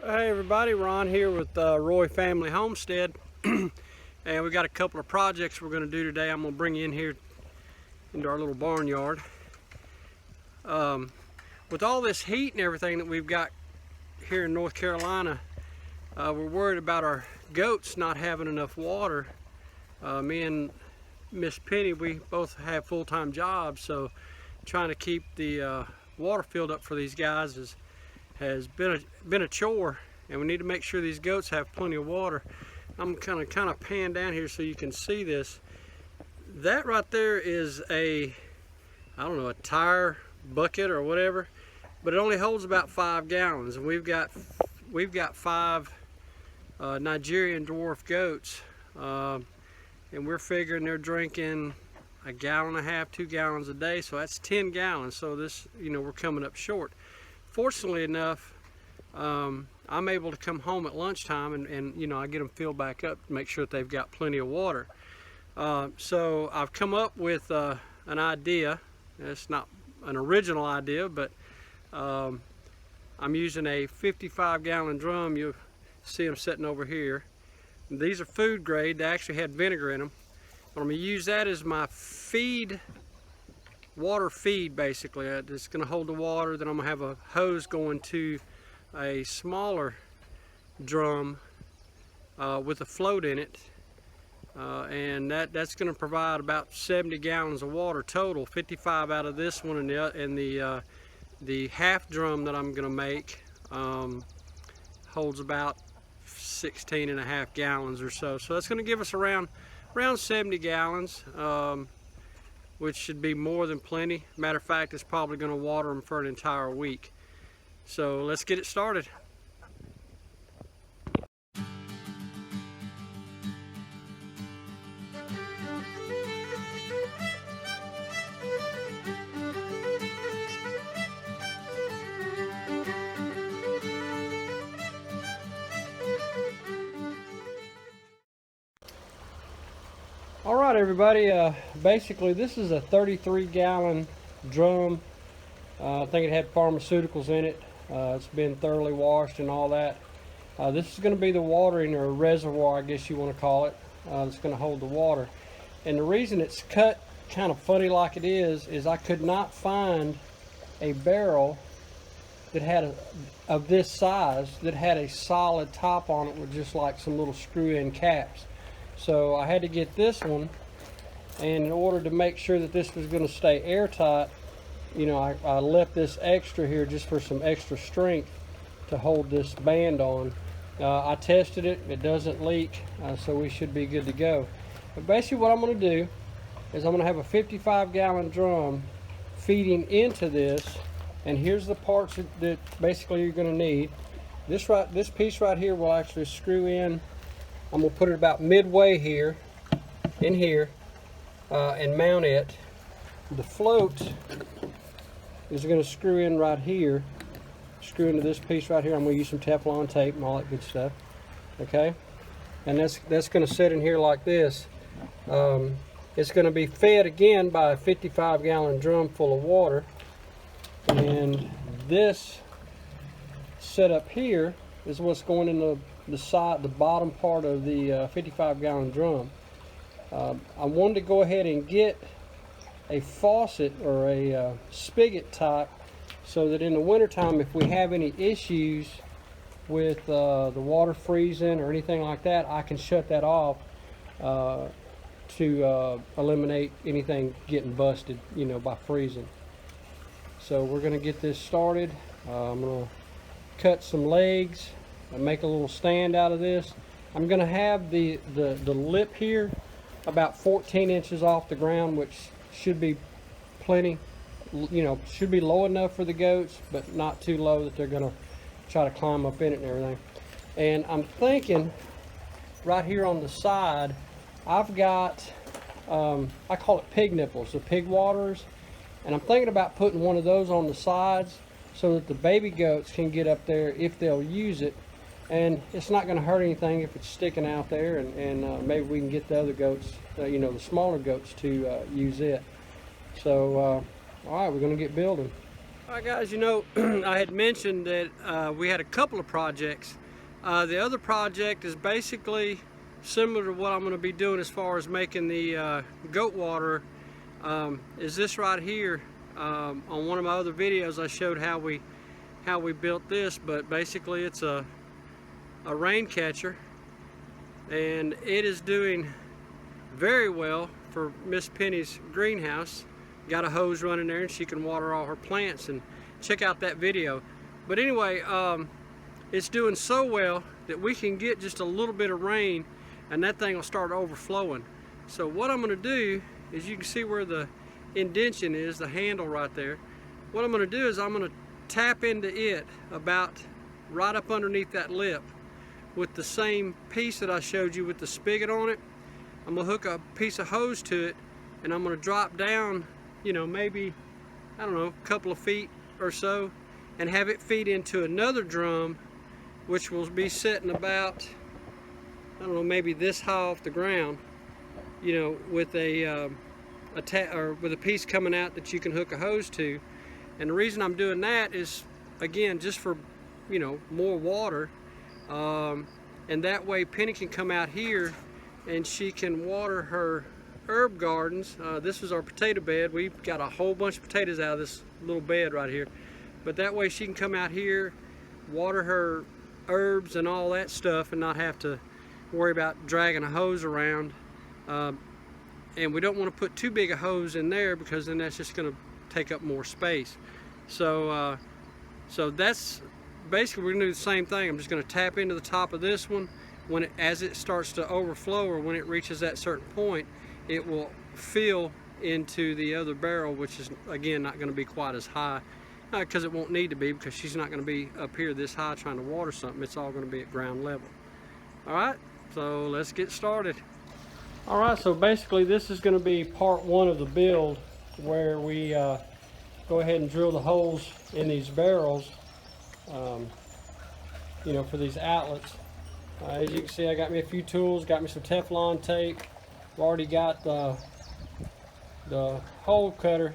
Hey everybody, Ron here with Roy Family Homestead, and we got a couple of projects we're going to do today. I'm going to bring you in here into our little barnyard. With all this heat and everything that we've got here in North Carolina, we're worried about our goats not having enough water. Me and Miss Penny, we both have full-time jobs, so trying to keep the water filled up for these guys has been a chore, and we need to make sure these goats have plenty of water. I'm kind of pan down here so you can see this. That right there is a tire bucket or whatever, but it only holds about 5 gallons, and we've got 5 Nigerian dwarf goats, and we're figuring they're drinking 1.5 gallons, 2 gallons a day, so that's 10 gallons. So this, we're coming up short. Fortunately enough, I'm able to come home at lunchtime and I get them filled back up to make sure that they've got plenty of water. So I've come up with an idea. It's not an original idea, but I'm using a 55-gallon drum. You'll see them sitting over here. These are food grade. They actually had vinegar in them. But I'm going to use that as my water feed, basically. It's going to hold the water. Then I'm going to have a hose going to a smaller drum with a float in it, and that's going to provide about 70 gallons of water total. 55 out of this one, and the half drum that I'm going to make holds about 16.5 gallons or so. So that's going to give us around 70 gallons. Which should be more than plenty. Matter of fact, it's probably going to water them for an entire week. So let's get it started. All right, everybody, basically this is a 33-gallon drum. I think it had pharmaceuticals in it. It's been thoroughly washed and all that. This is going to be the watering, or reservoir, I guess you want to call it. It's going to hold the water. And the reason it's cut kind of funny like it is I could not find a barrel that had of this size that had a solid top on it with just like some little screw-in caps. So I had to get this one, and in order to make sure that this was going to stay airtight, I left this extra here just for some extra strength to hold this band on. I tested it, it doesn't leak, so we should be good to go. But basically what I'm going to do is I'm going to have a 55-gallon drum feeding into this, and here's the parts that basically you're going to need. This piece right here will actually screw in. I'm going to put it about midway here, in here, and mount it. The float is going to screw in right here, screw into this piece right here. I'm going to use some Teflon tape and all that good stuff. Okay? And that's going to sit in here like this. It's going to be fed again by a 55-gallon drum full of water. And this setup here is what's going in the bottom part of the 55-gallon drum. I wanted to go ahead and get a faucet or a spigot type, so that in the wintertime, if we have any issues with the water freezing or anything like that, I can shut that off to eliminate anything getting busted, by freezing. So we're going to get this started. I'm going to cut some legs and make a little stand out of this. I'm going to have the lip here about 14 inches off the ground, which should be plenty. Should be low enough for the goats, but not too low that they're going to try to climb up in it and everything. And I'm thinking right here on the side, I've got I call it pig nipples, the pig waterers, and I'm thinking about putting one of those on the sides so that the baby goats can get up there if they'll use it. And it's not going to hurt anything if it's sticking out there, and maybe we can get the other goats, the smaller goats, to use it. So, all right, we're going to get building. Alright guys, you know, I had mentioned that we had a couple of projects. The other project is basically similar to what I'm going to be doing as far as making the goat water. Is this right here. On one of my other videos I showed how we built this, but basically it's a rain catcher, and it is doing very well for Miss Penny's greenhouse. Got a hose running there and she can water all her plants, and check out that video. But anyway, it's doing so well that we can get just a little bit of rain and that thing will start overflowing. So what I'm going to do is, you can see where the indention is, the handle right there. What I'm going to do is I'm going to tap into it about right up underneath that lip with the same piece that I showed you with the spigot on it. I'm going to hook a piece of hose to it, and I'm going to drop down, you know, maybe, I don't know, a couple of feet or so, and have it feed into another drum, which will be sitting about, I don't know, maybe this high off the ground, you know, with with a piece coming out that you can hook a hose to. And the reason I'm doing that is, again, just for, you know, more water, and that way Penny can come out here and she can water her herb gardens. This is our potato bed. We've got a whole bunch of potatoes out of this little bed right here, but that way she can come out here, water her herbs and all that stuff, and not have to worry about dragging a hose around. And we don't want to put too big a hose in there, because then that's just going to take up more space. So so that's basically, we're going to do the same thing. I'm just going to tap into the top of this one. As it starts to overflow, or when it reaches that certain point, it will fill into the other barrel, which is, again, not going to be quite as high, because it won't need to be, because she's not going to be up here this high trying to water something. It's all going to be at ground level. Alright, so let's get started. Alright, so basically this is going to be part one of the build, where we go ahead and drill the holes in these barrels, you know, for these outlets. As you can see, I got me a few tools, got me some Teflon tape. I've already got the hole cutter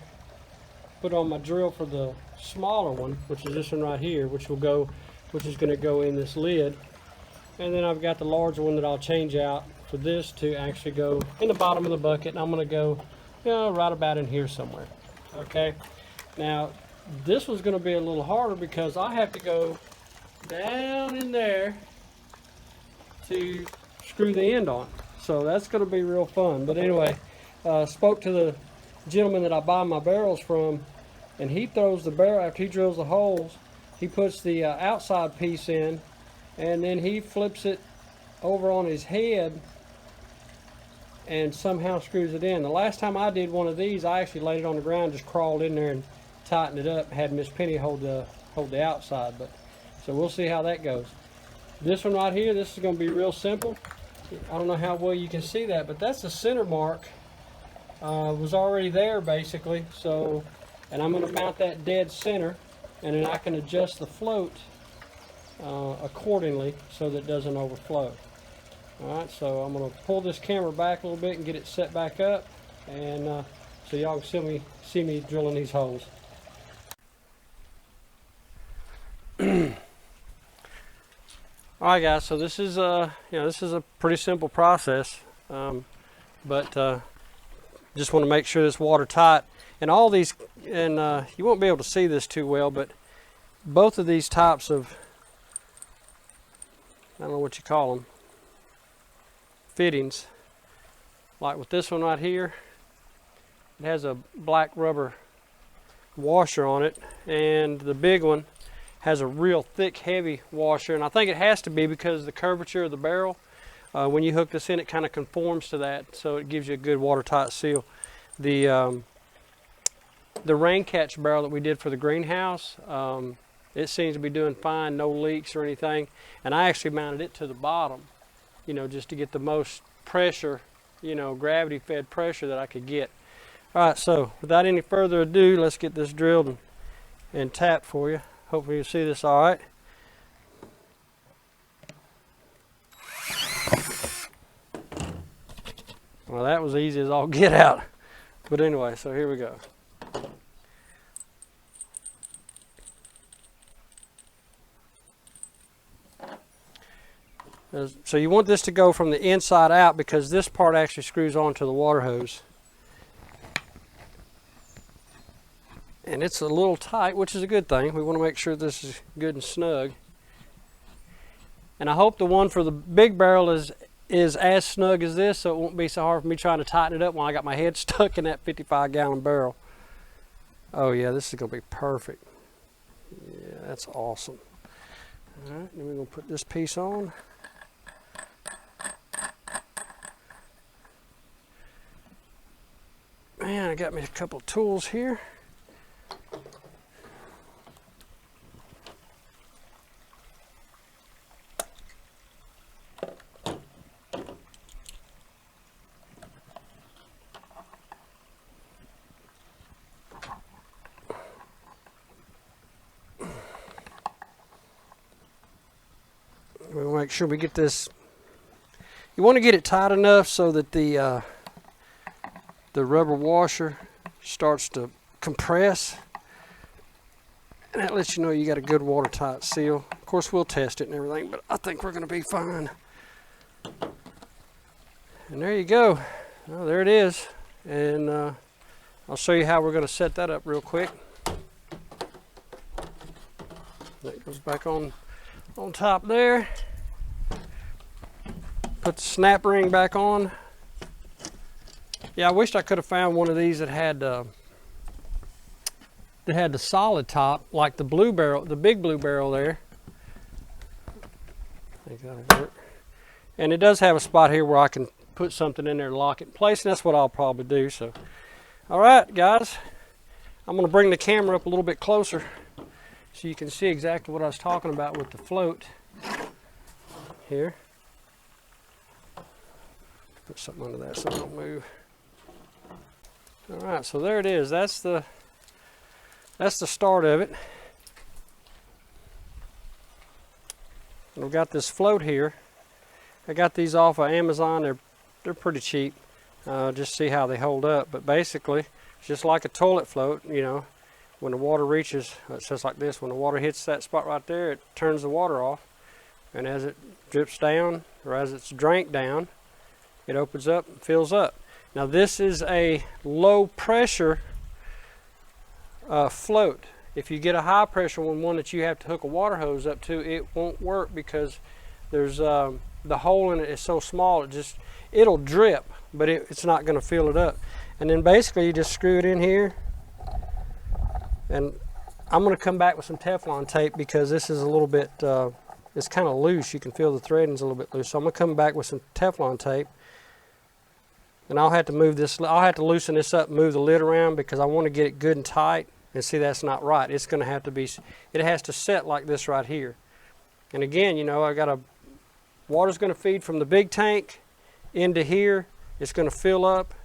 put on my drill for the smaller one, which is this one right here, which is going to go in this lid. And then I've got the larger one that I'll change out for this to actually go in the bottom of the bucket, and I'm going to go, you know, right about in here somewhere. Okay, now this one's going to be a little harder, because I have to go down in there to screw the end on. So that's going to be real fun. But anyway, spoke to the gentleman that I buy my barrels from, and he throws the barrel, after he drills the holes, he puts the outside piece in, and then he flips it over on his head and somehow screws it in. The last time I did one of these, I actually laid it on the ground, just crawled in there and tightened it up, had Miss Penny hold the outside. But so we'll see how that goes. This one right here, this is going to be real simple. I don't know how well you can see that, but that's the center mark. Was already there basically. So, and I'm going to mount that dead center, and then I can adjust the float accordingly so that it doesn't overflow. Alright, so I'm going to pull this camera back a little bit and get it set back up, and so y'all can see me drilling these holes. Alright guys, so this is this is a pretty simple process, but just want to make sure this watertight, and all these, and you won't be able to see this too well, but both of these types of, I don't know what you call them, fittings, like with this one right here, it has a black rubber washer on it, and the big one has a real thick, heavy washer, and I think it has to be because of the curvature of the barrel. When you hook this in, it kind of conforms to that, so it gives you a good watertight seal. The rain catch barrel that we did for the greenhouse, it seems to be doing fine, no leaks or anything, and I actually mounted it to the bottom, you know, just to get the most pressure, you know, gravity fed pressure that I could get. All right, so without any further ado, let's get this drilled and tapped for you. Hopefully you see this all right. Well, that was easy as all get out. But anyway, so here we go. So you want this to go from the inside out because this part actually screws onto the water hose. And it's a little tight, which is a good thing. We want to make sure this is good and snug. And I hope the one for the big barrel is as snug as this, so it won't be so hard for me trying to tighten it up when I got my head stuck in that 55-gallon barrel. Oh yeah, this is going to be perfect. Yeah, that's awesome. All right, then we're going to put this piece on. Man, I got me a couple of tools here. We'll make sure we get this. You want to get it tight enough so that the rubber washer starts to compress, and that lets you know you got a good watertight seal. Of course, we'll test it and everything, but I think we're going to be fine. And there you go. Well, there it is. And I'll show you how we're going to set that up real quick. That goes back on top there. Put the snap ring back on. Yeah, I wished I could have found one of these that had the solid top, like the blue barrel, the big blue barrel there. I think that'll work. And it does have a spot here where I can put something in there to lock it in place, and that's what I'll probably do. So, all right, guys, I'm going to bring the camera up a little bit closer so you can see exactly what I was talking about with the float here. Put something under that so it don't move. All right, so there it is. That's the start of it. And we've got this float here. I got these off of Amazon. They're pretty cheap. Just see how they hold up. But basically, it's just like a toilet float. You know, when the water reaches, it says like this. When the water hits that spot right there, it turns the water off. And as it drips down, or as it's drank down, it opens up and fills up. Now this is a low pressure float. If you get a high pressure one that you have to hook a water hose up to, it won't work because there's the hole in it is so small it'll drip, but it's not going to fill it up. And then basically you just screw it in here, and I'm going to come back with some Teflon tape because this is a little bit it's kind of loose. You can feel the threading's a little bit loose, so I'm going to come back with some Teflon tape. And I'll have to move this, I'll have to loosen this up and move the lid around because I want to get it good and tight. And see, that's not right. It's going to have to be, it has to set like this right here. And again, you know, water's going to feed from the big tank into here. It's going to fill up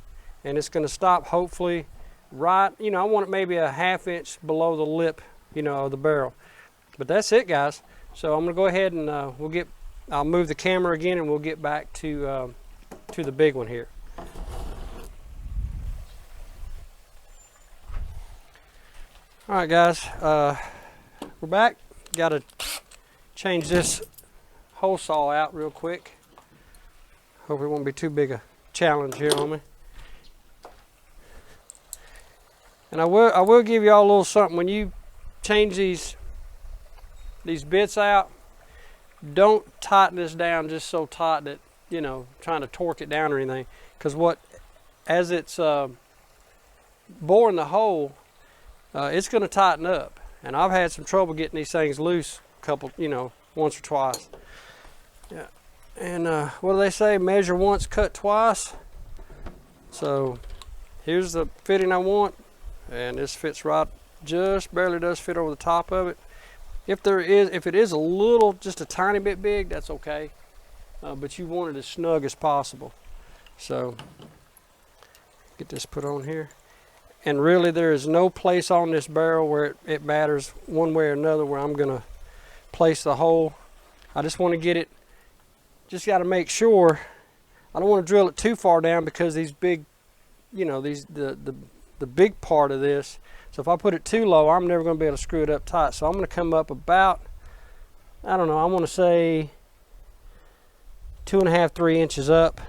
and it's going to stop hopefully right, you know, I want it maybe a ½ inch below the lip, you know, of the barrel. But that's it, guys. So I'm going to go ahead and I'll move the camera again and we'll get back to the big one here. All right, guys, we're back. Got to change this hole saw out real quick. Hope it won't be too big a challenge here on me. And I will give you all a little something. When you change these bits out, don't tighten this down just so tight that, you know, trying to torque it down or anything. Because as it's boring the hole, it's going to tighten up, and I've had some trouble getting these things loose once or twice. Yeah, and what do they say? Measure once, cut twice. So here's the fitting I want, and this fits right, just barely does fit over the top of it. If it is a little, just a tiny bit big, that's okay, but you want it as snug as possible. So get this put on here. And really there is no place on this barrel where it matters one way or another where I'm going to place the hole. I just want to get it, just got to make sure, I don't want to drill it too far down because these big, you know, the big part of this, so if I put it too low, I'm never going to be able to screw it up tight. So I'm going to come up about, I don't know, I want to say 2.5, 3 inches up.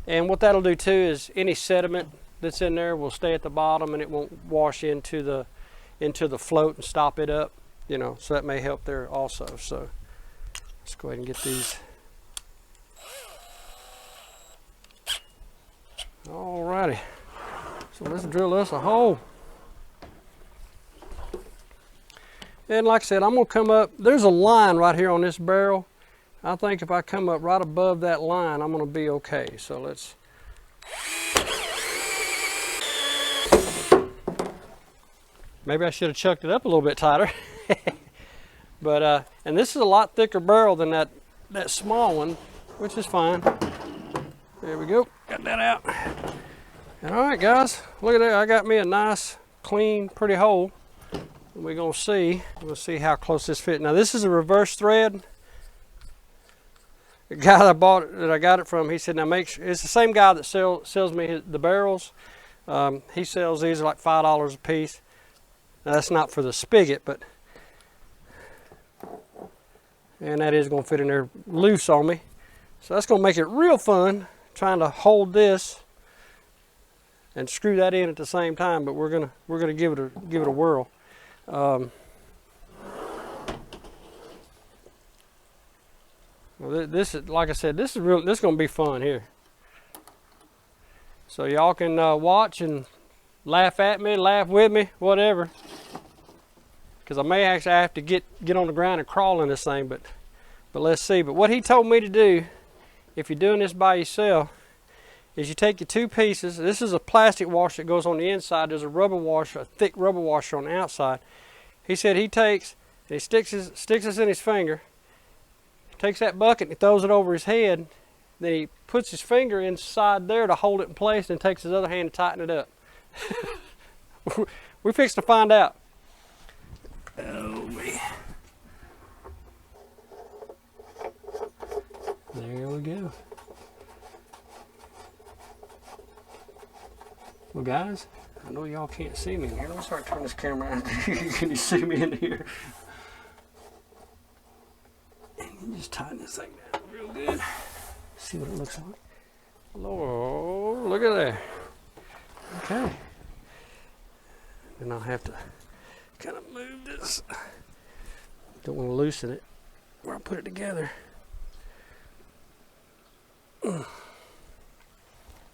And what that'll do too is any sediment that's in there will stay at the bottom and it won't wash into the float and stop it up, you know, so that may help there also. So let's go ahead and get these. Alrighty, so let's drill us a hole. And like I said, I'm gonna come up, there's a line right here on this barrel. I think if I come up right above that line, I'm gonna be okay. So let's, maybe I should have chucked it up a little bit tighter. But, and this is a lot thicker barrel than that small one, which is fine. There we go, got that out. And all right guys, look at that, I got me a nice, clean, pretty hole. We're gonna see, we'll see how close this fits. Now this is a reverse thread. The guy that I got it from, he said, now make sure, it's the same guy that sells me the barrels. He sells these like $5 a piece. Now that's not for the spigot, but, and that is gonna fit in there loose on me. So that's gonna make it real fun trying to hold this and screw that in at the same time, but we're gonna give it a whirl. Well, this is, like I said, this is gonna be fun here. So y'all can watch and laugh at me, laugh with me, whatever. Because I may actually have to get on the ground and crawl in this thing, but let's see. But what he told me to do, if you're doing this by yourself, is you take your two pieces. This is a plastic washer that goes on the inside. There's a rubber washer, a thick rubber washer on the outside. He said he takes, he sticks this in his finger, takes that bucket and throws it over his head. Then he puts his finger inside there to hold it in place and takes his other hand to tighten it up. We're fixing to find out. Oh man. There we go. Well guys, I know y'all can't see me in here. Let me start turning this camera on. Can you see me in here? And you just tighten this thing down real good. See what it looks like. Lord, look at there. Okay. Then I'll have to kind of move this. Don't want to loosen it where I put it together.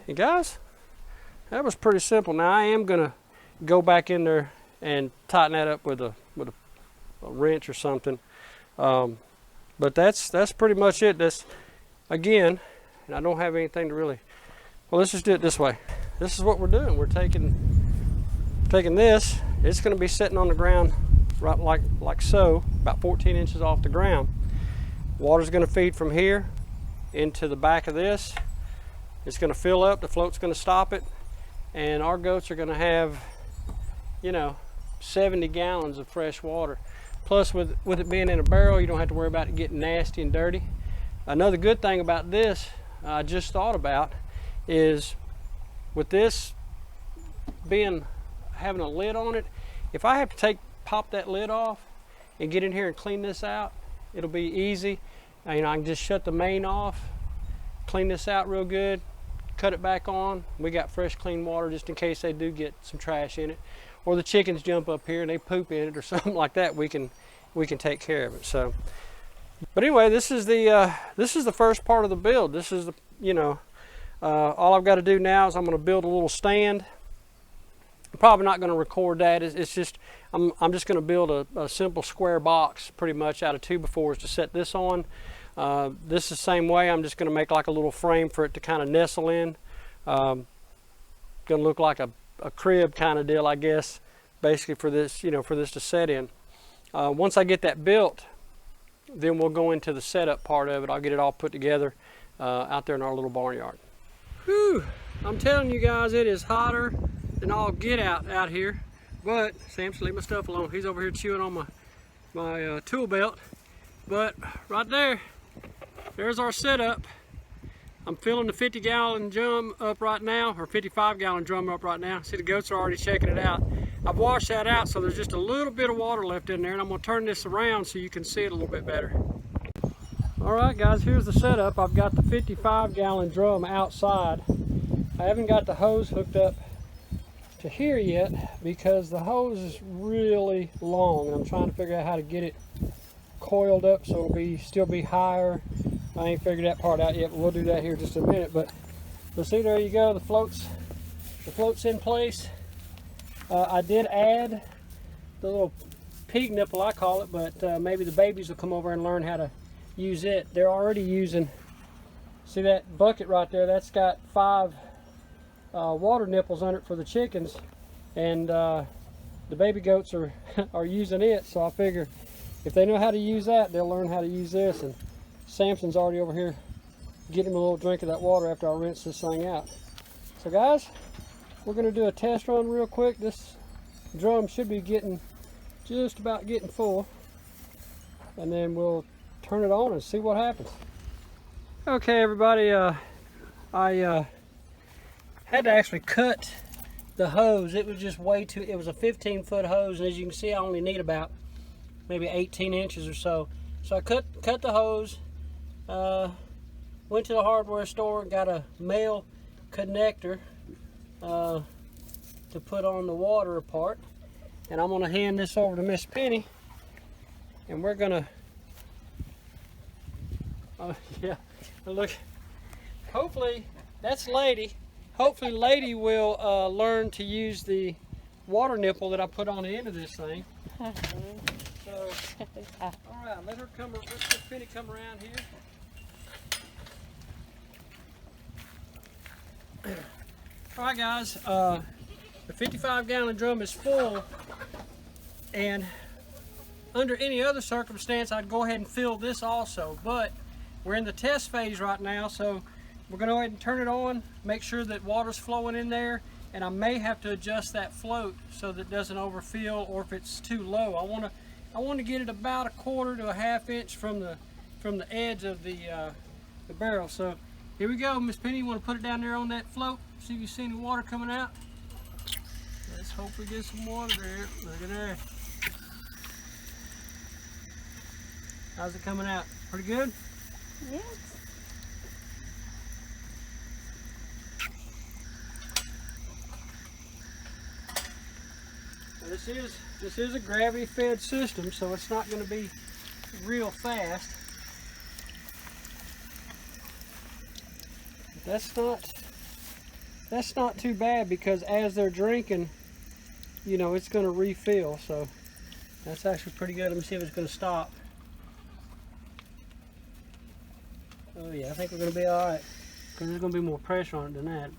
Hey guys, that was pretty simple. Now I am gonna go back in there and tighten that up with a wrench or something. But that's pretty much it. That's, again, and I don't have anything to really, well, let's just do it this way. This is what we're doing. We're taking this, it's gonna be sitting on the ground right like so, about 14 inches off the ground. Water's gonna feed from here into the back of this. It's gonna fill up, the float's gonna stop it, and our goats are gonna have, you know, 70 gallons of fresh water. Plus with it being in a barrel, you don't have to worry about it getting nasty and dirty. Another good thing about this, I just thought about, is with this having a lid on it, if I have to pop that lid off and get in here and clean this out, it'll be easy. You know, I can just shut the main off, clean this out real good, cut it back on. We got fresh clean water just in case they do get some trash in it, or the chickens jump up here and they poop in it or something like that. We can take care of it. So, but anyway, this is the first part of the build. This is the, you know, all I've got to do now is I'm going to build a little stand. I'm probably not going to record that. It's just I'm just going to build a simple square box pretty much out of 2x4s to set this on. This is the same way. I'm just going to make like a little frame for it to kind of nestle in. Going to look like a crib kind of deal, I guess, basically for this, you know, for this to set in. Once I get that built, then we'll go into the setup part of it. I'll get it all put together out there in our little barnyard. Whew, I'm telling you guys, it is hotter than all get out here. But Samson, leave my stuff alone. He's over here chewing on my tool belt. But right there's our setup. I'm filling the 50-gallon drum up right now, or 55-gallon drum up right now. See, the goats are already shaking it out. I've washed that out, so there's just a little bit of water left in there, and I'm going to turn this around so you can see it a little bit better. Alright guys, here's the setup. I've got the 55-gallon drum outside. I haven't got the hose hooked up to here yet because the hose is really long and I'm trying to figure out how to get it coiled up so it'll still be higher. I ain't figured that part out yet, but we'll do that here in just a minute. But you'll see, there you go, the float's in place. I did add the little pig nipple, I call it, but maybe the babies will come over and learn how to use it. They're already using, see that bucket right there, that's got 5 water nipples on it for the chickens, and the baby goats are are using it, so I figure if they know how to use that, they'll learn how to use this. And Samson's already over here getting him a little drink of that water after I rinse this thing out. So guys, we're going to do a test run real quick. This drum should be just about getting full, and then we'll turn it on and see what happens. Okay everybody, I had to actually cut the hose. It was just way too, it was a 15-foot hose, and as you can see I only need about maybe 18 inches or so. So I cut the hose, went to the hardware store, got a male connector to put on the water part, and I'm going to hand this over to Miss Penny, and we're going to yeah, look, hopefully that's Lady. Hopefully Lady will learn to use the water nipple that I put on the end of this thing. So, alright, let Miss Penny come around here. Alright guys, the 55-gallon drum is full, and under any other circumstance I'd go ahead and fill this also, but we're in the test phase right now, so we're going to go ahead and turn it on, make sure that water's flowing in there, and I may have to adjust that float so that it doesn't overfill, or if it's too low. I want to get it about 1/4 to 1/2 inch from the edge of the barrel. So here we go, Miss Penny. You want to put it down there on that float? See if you see any water coming out. Let's hopefully get some water there. Look at there. How's it coming out? Pretty good? Yes. This is a gravity fed system, so it's not going to be real fast. But that's not too bad, because as they're drinking, you know, it's going to refill, so that's actually pretty good. Let me see if it's going to stop. Oh yeah, I think we're going to be alright, because there's going to be more pressure on it than that.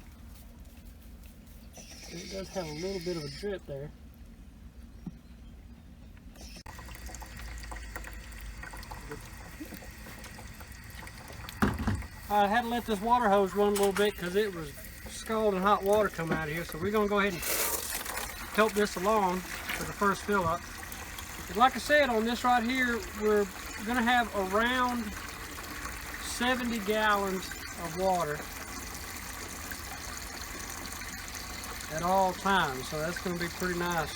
It does have a little bit of a drip there. I had to let this water hose run a little bit because it was scalding hot water coming out of here, so we're going to go ahead and help this along for the first fill up. But like I said, on this right here, we're going to have around 70 gallons of water at all times, so that's going to be pretty nice.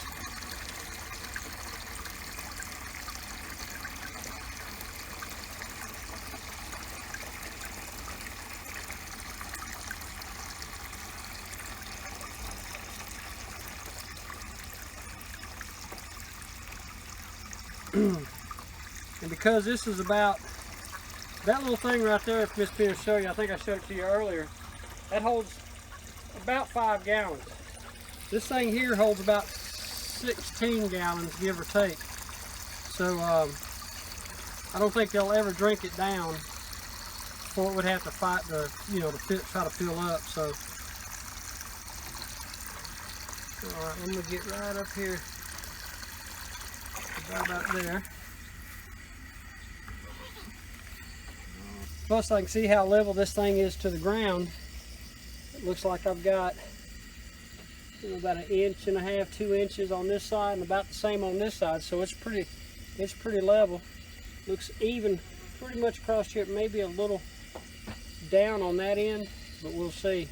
And because this is about, that little thing right there, if Miss Penny will show you, I think I showed it to you earlier, that holds about 5 gallons. This thing here holds about 16 gallons, give or take. So I don't think they'll ever drink it down, or it would have to fight the, you know, try to fill up. So, all right, I'm gonna get right up here, about there. Plus, I can see how level this thing is to the ground. It looks like I've got, you know, about 1.5 inches, 2 inches on this side, and about the same on this side. So it's pretty level. Looks even pretty much across here. Maybe a little down on that end, but we'll see.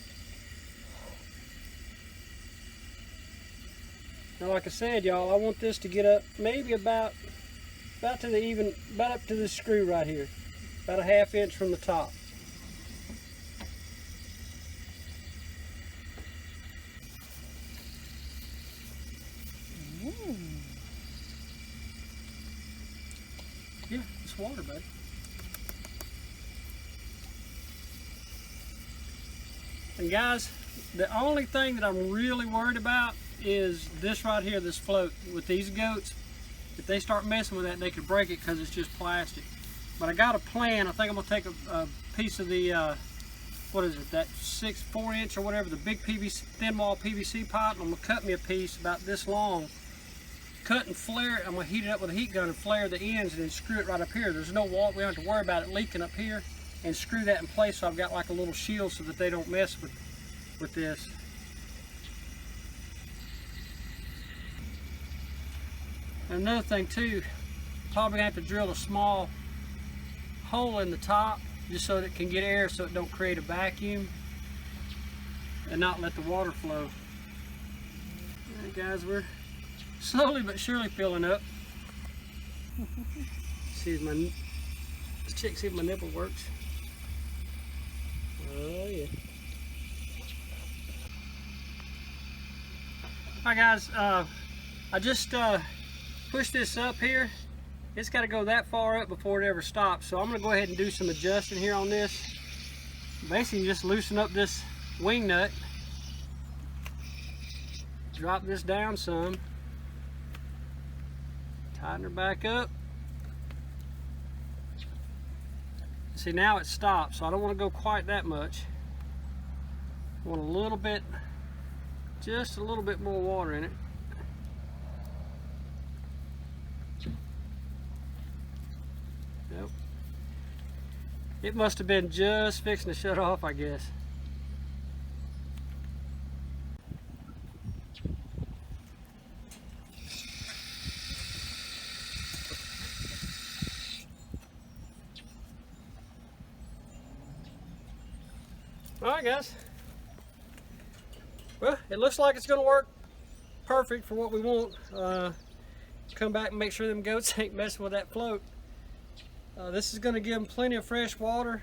Now, like I said, y'all, I want this to get up maybe about up to this screw right here. about a 1/2 inch from the top. Yeah, it's water, buddy. And guys, the only thing that I'm really worried about is this right here, this float. With these goats, if they start messing with that, they could break it because it's just plastic. But I got a plan. I think I'm gonna take a piece of the, what is it, that 4" or whatever, the big PVC, thin wall PVC pipe, and I'm gonna cut me a piece about this long, cut and flare it. I'm gonna heat it up with a heat gun and flare the ends and then screw it right up here. There's no wall, we don't have to worry about it leaking up here, and screw that in place so I've got like a little shield so that they don't mess with this. And another thing too, probably have to drill a small hole in the top just so that it can get air, so it don't create a vacuum and not let the water flow. All right, guys, we're slowly but surely filling up. See if let's check, see if my nipple works. Oh yeah. Alright guys, I just pushed this up here. It's got to go that far up before it ever stops. So I'm going to go ahead and do some adjusting here on this. Basically just loosen up this wing nut. Drop this down some. Tighten her back up. See, now it stops, so I don't want to go quite that much. I want a little bit, just a little bit more water in it. Yep. It must have been just fixing to shut off, I guess. Alright guys, well, it looks like it's going to work perfect for what we want. Come back and make sure them goats ain't messing with that float. This is going to give them plenty of fresh water.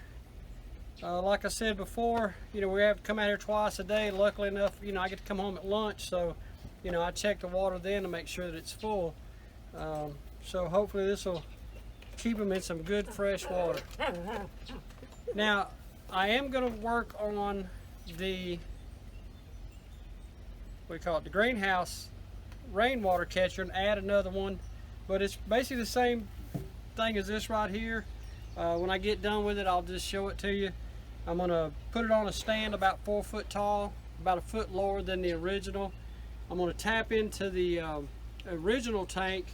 Like I said before, you know, we have to come out here twice a day. Luckily enough, you know, I get to come home at lunch, so, you know, I check the water then to make sure that it's full. So hopefully this will keep them in some good fresh water. Now, I am going to work on the, what do you call it, the greenhouse rainwater catcher, and add another one, but it's basically the same thing as this right here. When I get done with it, I'll just show it to you. I'm going to put it on a stand about 4 foot tall, about a foot lower than the original. I'm going to tap into the original tank,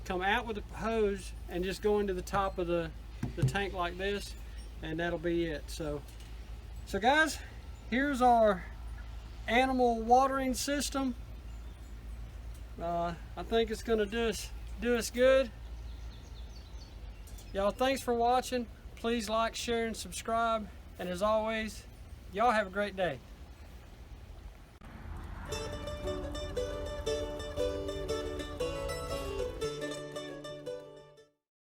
come out with the hose, and just go into the top of the tank like this, and that'll be it. So guys, here's our animal watering system. I think it's going to do us good. Y'all, thanks for watching. Please like, share, and subscribe. And as always, y'all have a great day.